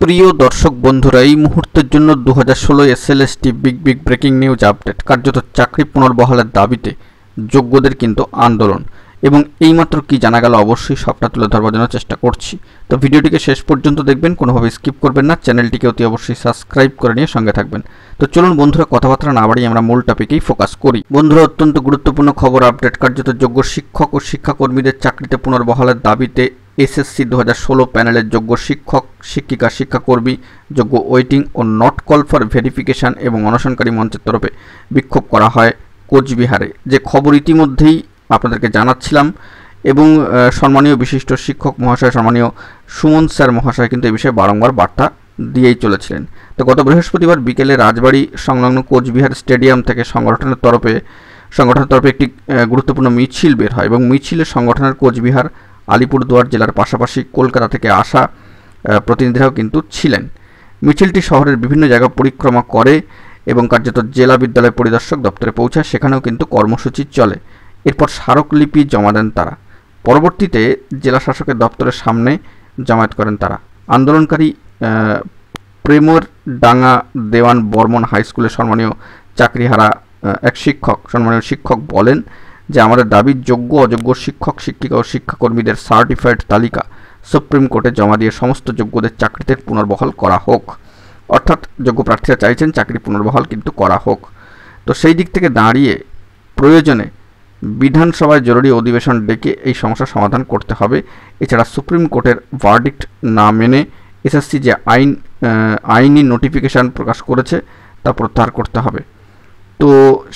প্রিয় দর্শক বন্ধুরা, এই মুহূর্তের জন্য 2016 SLST big breaking news update. কার্যত চাকরি পুনর্বহালের দাবিতে যোগ্যদের কিন্তু আন্দোলন, এবং এইমাত্র কি জানা গেল অবশ্যই সবটা তুলে ধরবার জন্য চেষ্টা করছি। তো ভিডিওটিকে শেষ পর্যন্ত দেখবেন, কোনোভাবে স্কিপ করবেন না। চ্যানেলটিকে অতি অবশ্যই সাবস্ক্রাইব করে নিয়ে সঙ্গে থাকবেন। তো চলুন বন্ধুরা, কথাবার্তা না বাড়িয়ে আমরা মূল টপিকেই ফোকাস করি। বন্ধুরা, অত্যন্ত গুরুত্বপূর্ণ খবর আপডেট। কার্যত যোগ্য শিক্ষক ও শিক্ষাকর্মীদের চাকরিতে পুনর্বহালের দাবিতে এসএসসি 2016 প্যানেলের যোগ্য শিক্ষক, শিক্ষিকা, শিক্ষাকর্মী, যোগ্য ওয়েটিং ও নট কল ফর ভেরিফিকেশন এবং অনশনকারী মঞ্চের তরফে বিক্ষোভ করা হয় কোচবিহারে। যে খবর ইতিমধ্যেই আপনাদেরকে জানাচ্ছিলাম, এবং সম্মানীয় বিশিষ্ট শিক্ষক মহাশয়, সম্মানীয় সুমন স্যার মহাশয় কিন্তু এই বিষয়ে বারংবার বার্তা দিয়েই চলেছিলেন। তো গত বৃহস্পতিবার বিকেলে রাজবাড়ী সংলগ্ন কোচবিহার স্টেডিয়াম থেকে সংগঠনের তরফে একটি গুরুত্বপূর্ণ মিছিল বের হয়, এবং মিছিলে সংগঠনের কোচবিহার, আলিপুরদুয়ার জেলার পাশাপাশি কলকাতা থেকে আসা প্রতিনিধিরাও কিন্তু ছিলেন। মিছিলটি শহরের বিভিন্ন জায়গা পরিক্রমা করে এবং কার্যত জেলা বিদ্যালয় পরিদর্শক দপ্তরে পৌঁছায়। সেখানেও কিন্তু কর্মসূচি চলে। এরপর স্মারকলিপি জমা দেন তারা। পরবর্তীতে জেলা শাসকের দপ্তরের সামনে জমায়েত করেন তারা। আন্দোলনকারী প্রেমর ডাঙ্গা দেওয়ান বর্মন হাই স্কুলের সম্মানীয় চাকরিহারা এক সম্মানীয় শিক্ষক বলেন যে, আমাদের দাবি যোগ্য অযোগ্য শিক্ষক, শিক্ষিকা ও শিক্ষাকর্মীদের সার্টিফাইড তালিকা সুপ্রিম কোর্টে জমা দিয়ে সমস্ত যোগ্যদের চাকরিতে পুনর্বহাল করা হোক। অর্থাৎ যোগ্য প্রার্থীরা চাইছেন চাকরি পুনর্বহাল কিন্তু করা হোক। তো সেই দিক থেকে দাঁড়িয়ে প্রয়োজনে বিধানসভায় জরুরি অধিবেশন ডেকে এই সমস্যার সমাধান করতে হবে। এছাড়া সুপ্রিম কোর্টের ভার্ডিক্ট না মেনে এসএসসি যে আইনি নোটিফিকেশান প্রকাশ করেছে তা প্রত্যাহার করতে হবে। তো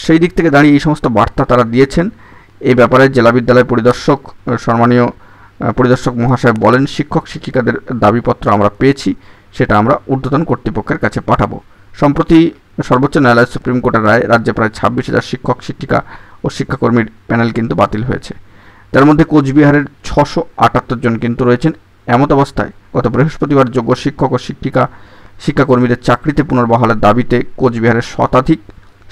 সেই দিক থেকে দাঁড়িয়ে এই সমস্ত বার্তা তারা দিয়েছেন। এই ব্যাপারে জেলা বিদ্যালয় সম্মানীয় পরিদর্শক মহাশয় বলেন, শিক্ষক শিক্ষিকাদের দাবিপত্র আমরা পেয়েছি, সেটা আমরা ঊর্ধ্বতন কর্তৃপক্ষের কাছে পাঠাবো। সম্প্রতি সর্বোচ্চ ন্যায়ালয় সুপ্রিম কোর্টের রায় রাজ্যে প্রায় 26,000 শিক্ষক, শিক্ষিকা ও শিক্ষাকর্মীর প্যানেল কিন্তু বাতিল হয়েছে। তার মধ্যে কোচবিহারের 678 জন কিন্তু রয়েছেন। এমত অবস্থায় গত বৃহস্পতিবার যোগ্য শিক্ষক ও শিক্ষাকর্মীদের চাকরিতে পুনর্বহালের দাবিতে কোচবিহারের শতাধিক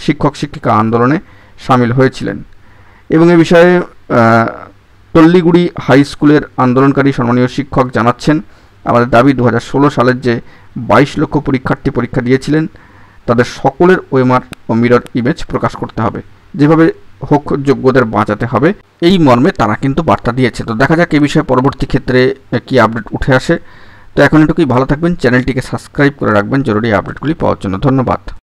শিক্ষক শিক্ষিকা আন্দোলনে সামিল হয়েছিলেন। এবং এ বিষয়ে টল্লিগুড়ি হাই স্কুলের আন্দোলনকারী সম্মানীয় শিক্ষক জানাচ্ছেন, আমাদের দাবি 2016 সালের যে 22 লক্ষ পরীক্ষার্থী পরীক্ষা দিয়েছিলেন তাদের সকলের ওএমআর ও মিরর ইমেজ প্রকাশ করতে হবে, যেভাবে হোক যোগ্যদের বাঁচাতে হবে, এই মর্মে তারা কিন্তু বার্তা দিয়েছে। তো দেখা যাক এই বিষয়ে পরবর্তী ক্ষেত্রে কি আপডেট উঠে আসে। তো এখন এটুকুই, ভালো থাকবেন, চ্যানেলটিকে সাবস্ক্রাইব করে রাখবেন জরুরি আপডেটগুলি পাওয়ার জন্য। ধন্যবাদ।